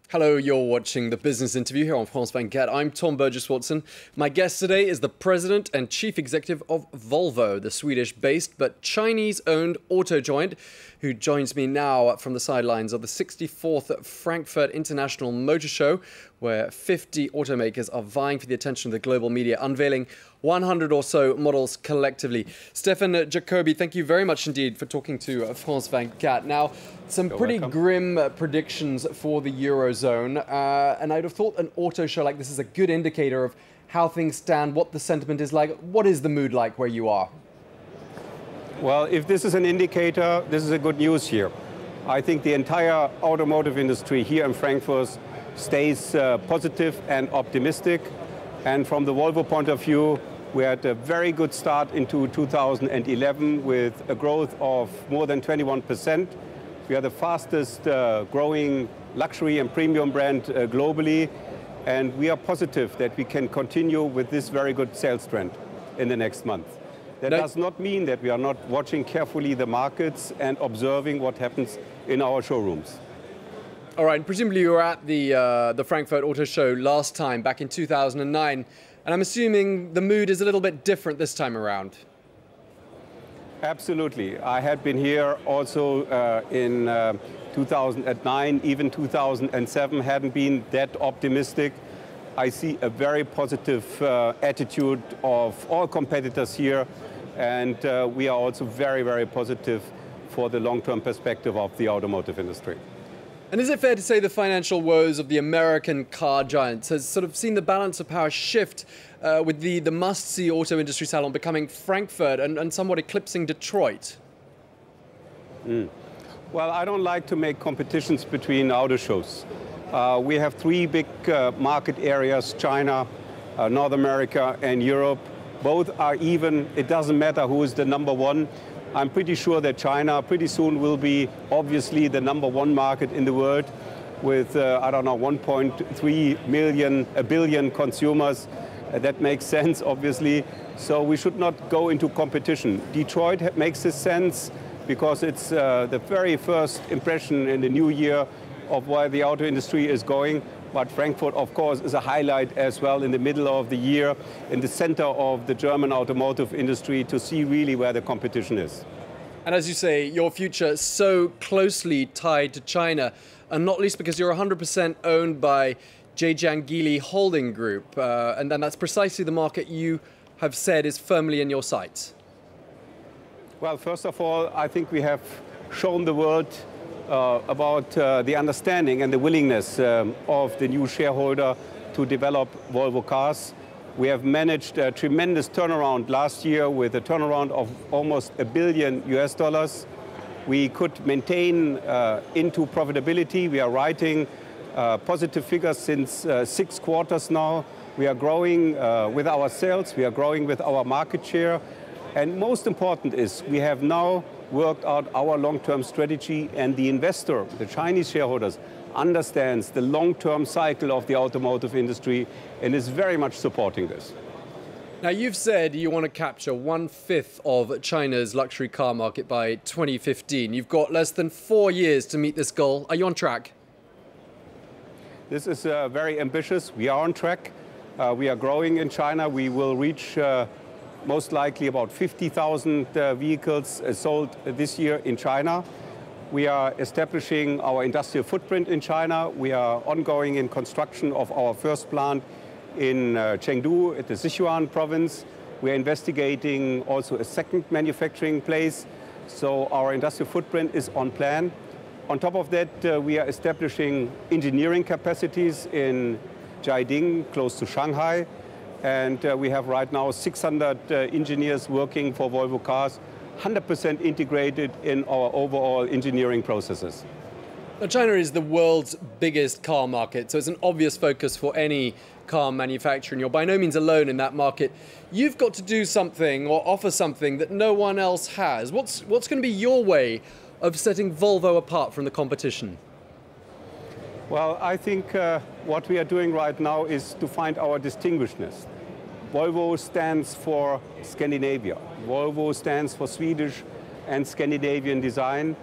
Hello, you're watching the business interview here on France 24. I'm Tom Burgess-Watson. My guest today is the president and chief executive of Volvo, the Swedish-based but Chinese-owned auto giant, who joins me now from the sidelines of the 64th Frankfurt International Motor Show, where 50 automakers are vying for the attention of the global media, unveiling 100 or so models collectively. Stefan Jacobi, thank you very much indeed for talking to France 24. Now, some pretty grim predictions for the Eurozone, and I'd have thought an auto show like this is a good indicator of how things stand, what the sentiment is like. What is the mood like where you are? Well, if this is an indicator, this is a good news here. I think the entire automotive industry here in Frankfurt stays positive and optimistic. And from the Volvo point of view, we had a very good start into 2011 with a growth of more than 21%. We are the fastest growing luxury and premium brand globally. And we are positive that we can continue with this very good sales trend in the next month. That does not mean that we are not watching carefully the markets and observing what happens in our showrooms. All right, and presumably you were at the Frankfurt Auto Show last time, back in 2009, and I'm assuming the mood is a little bit different this time around. Absolutely. I had been here also in 2009, even 2007 hadn't been that optimistic. I see a very positive attitude of all competitors here, and we are also very, very positive for the long-term perspective of the automotive industry. And is it fair to say the financial woes of the American car giants has sort of seen the balance of power shift with the must-see auto industry salon becoming Frankfurt and somewhat eclipsing Detroit? Well, I don't like to make competitions between auto shows. We have three big market areas, China, North America and Europe. Both are even. It doesn't matter who is the number one. I'm pretty sure that China pretty soon will be obviously the number one market in the world with, I don't know, 1.3 billion consumers. That makes sense, obviously. So we should not go into competition. Detroit makes this sense because it's the very first impression in the new year of where the auto industry is going. But Frankfurt, of course, is a highlight as well in the middle of the year, in the center of the German automotive industry, to see really where the competition is. And as you say, your future is so closely tied to China, and not least because you're 100% owned by Zhejiang Geely Holding Group, and then that's precisely the market you have said is firmly in your sights. Well, first of all, I think we have shown the world about the understanding and the willingness of the new shareholder to develop Volvo cars. We have managed a tremendous turnaround last year with a turnaround of almost $1 billion. We could maintain into profitability. We are writing positive figures since 6 quarters now. We are growing with our sales. We are growing with our market share. And most important is we have now worked out our long-term strategy, and the investor, the Chinese shareholders, understands the long-term cycle of the automotive industry and is very much supporting this. Now, you've said you want to capture 1/5 of China's luxury car market by 2015. You've got less than 4 years to meet this goal. Are you on track? This is very ambitious. We are on track. We are growing in China. We will reach most likely about 50,000 vehicles sold this year in China. We are establishing our industrial footprint in China. We are ongoing in construction of our first plant in Chengdu at the Sichuan province. We are investigating also a second manufacturing place. So our industrial footprint is on plan. On top of that, we are establishing engineering capacities in Jiading, close to Shanghai. And we have right now 600 engineers working for Volvo Cars, 100% integrated in our overall engineering processes. Now, China is the world's biggest car market, so it's an obvious focus for any car manufacturer, and you're by no means alone in that market. You've got to do something or offer something that no one else has. What's going to be your way of setting Volvo apart from the competition? Well, I think what we are doing right now is to find our distinguishedness. Volvo stands for Scandinavia. Volvo stands for Swedish and Scandinavian design.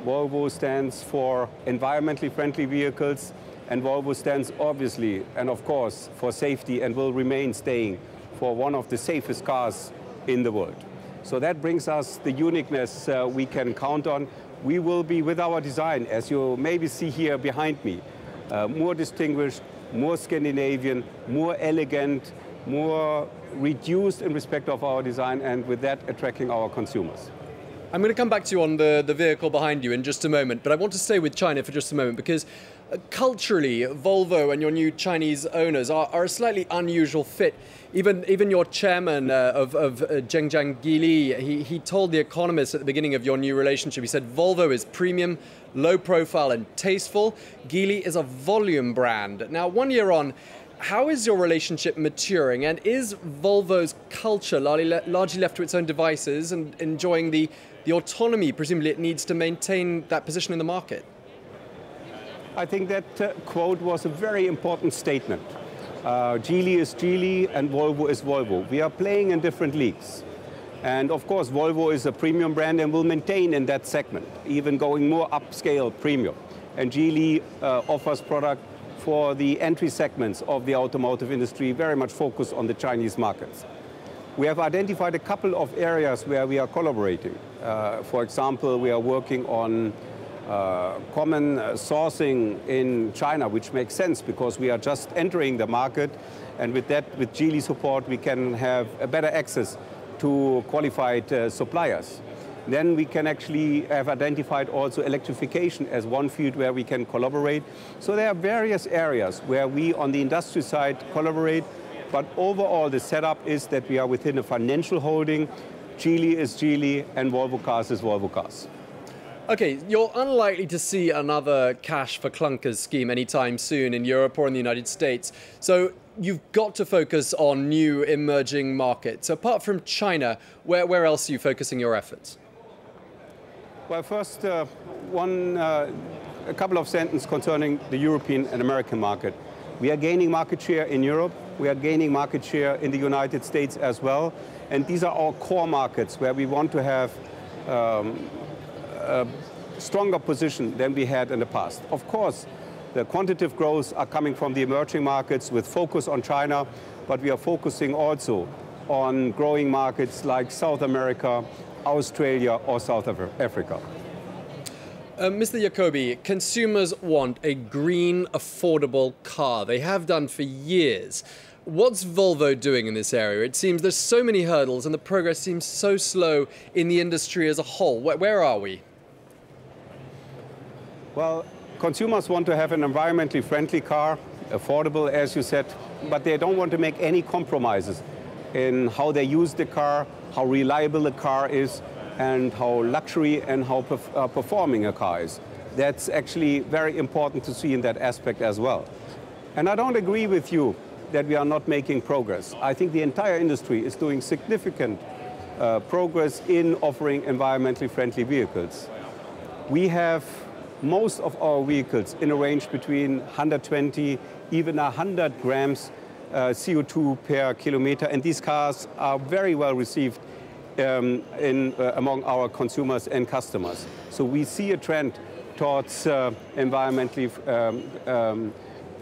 Volvo stands for environmentally friendly vehicles. And Volvo stands obviously and of course for safety and will remain staying for one of the safest cars in the world. So that brings us the uniqueness we can count on. We will be, with our design, as you maybe see here behind me, more distinguished, more Scandinavian, more elegant, more reduced in respect of our design, and with that attracting our consumers. I'm going to come back to you on the vehicle behind you in just a moment, but I want to stay with China for just a moment because culturally, Volvo and your new Chinese owners are a slightly unusual fit. Even your chairman of Zhenjiang Geely, he told The Economist at the beginning of your new relationship, he said, Volvo is premium, low profile and tasteful. Geely is a volume brand. Now, 1 year on, how is your relationship maturing, and is Volvo's culture largely left to its own devices and enjoying the autonomy presumably it needs to maintain that position in the market? I think that quote was a very important statement. Geely is Geely and Volvo is Volvo. We are playing in different leagues. And of course, Volvo is a premium brand and will maintain in that segment, even going more upscale premium. And Geely offers product for the entry segments of the automotive industry, very much focused on the Chinese markets. We have identified a couple of areas where we are collaborating. For example, we are working on common sourcing in China, which makes sense because we are just entering the market, and with that, with Geely support, we can have a better access to qualified suppliers. Then we can actually have identified also electrification as one field where we can collaborate. So there are various areas where we on the industry side collaborate, but overall the setup is that we are within a financial holding. Geely is Geely and Volvo Cars is Volvo Cars. Okay, you're unlikely to see another cash for clunkers scheme anytime soon in Europe or in the United States. So you've got to focus on new emerging markets. Apart from China, where else are you focusing your efforts? Well, first, a couple of sentences concerning the European and American market. We are gaining market share in Europe. We are gaining market share in the United States as well. And these are our core markets where we want to have a stronger position than we had in the past. Of course, the quantitative growth are coming from the emerging markets with focus on China, but we are focusing also on growing markets like South America, Australia or South Africa. Mr. Jacobi, consumers want a green, affordable car. They have done for years. What's Volvo doing in this area? It seems there's so many hurdles and the progress seems so slow in the industry as a whole. Where are we? Well, consumers want to have an environmentally friendly car, affordable, as you said, but they don't want to make any compromises in how they use the car, how reliable the car is, and how luxury and how performing a car is. That's actually very important to see in that aspect as well. And I don't agree with you that we are not making progress. I think the entire industry is doing significant progress in offering environmentally friendly vehicles. We have most of our vehicles in a range between 120, even 100 grams CO2 per kilometer, and these cars are very well received among our consumers and customers. So we see a trend towards environmentally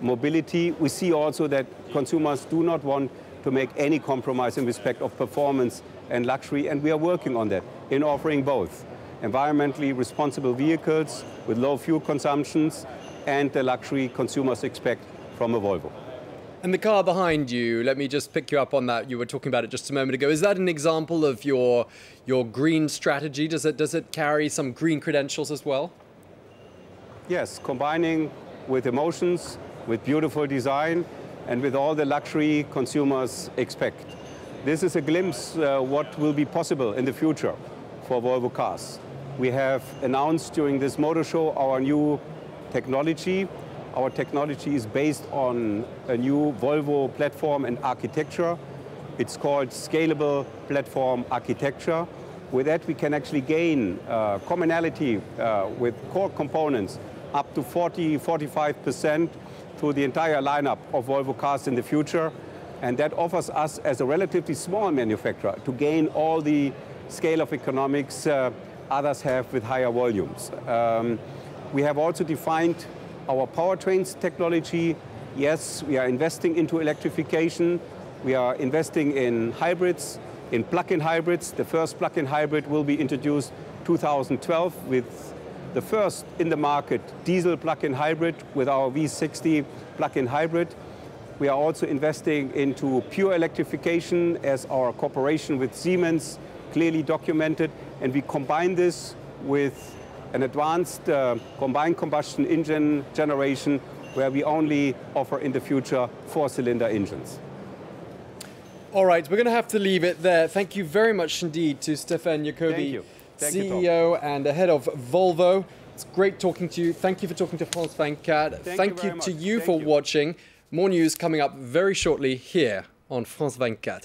mobility. We see also that consumers do not want to make any compromise in respect of performance and luxury, and we are working on that in offering both environmentally responsible vehicles with low fuel consumptions and the luxury consumers expect from a Volvo. And the car behind you, let me just pick you up on that. You were talking about it just a moment ago. Is that an example of your green strategy? Does it carry some green credentials as well? Yes, combining with emotions, with beautiful design, and with all the luxury consumers expect. This is a glimpse what will be possible in the future for Volvo Cars. We have announced during this motor show our new technology. Our technology is based on a new Volvo platform and architecture. It's called Scalable Platform Architecture. With that, we can actually gain commonality with core components up to 40–45% through the entire lineup of Volvo Cars in the future. And that offers us, as a relatively small manufacturer, to gain all the scale of economics others have with higher volumes. We have also defined our powertrains technology. Yes, we are investing into electrification. We are investing in hybrids, in plug-in hybrids. The first plug-in hybrid will be introduced 2012 with the first in the market diesel plug-in hybrid with our V60 plug-in hybrid. We are also investing into pure electrification as our cooperation with Siemens clearly documented, and we combine this with an advanced combined combustion engine generation where we only offer in the future 4-cylinder engines. All right, we're going to have to leave it there. Thank you very much indeed to Stefan Jacobi, CEO and the head of Volvo. It's great talking to you. Thank you for talking to France 24. Thank you to you for watching. More news coming up very shortly here on France 24.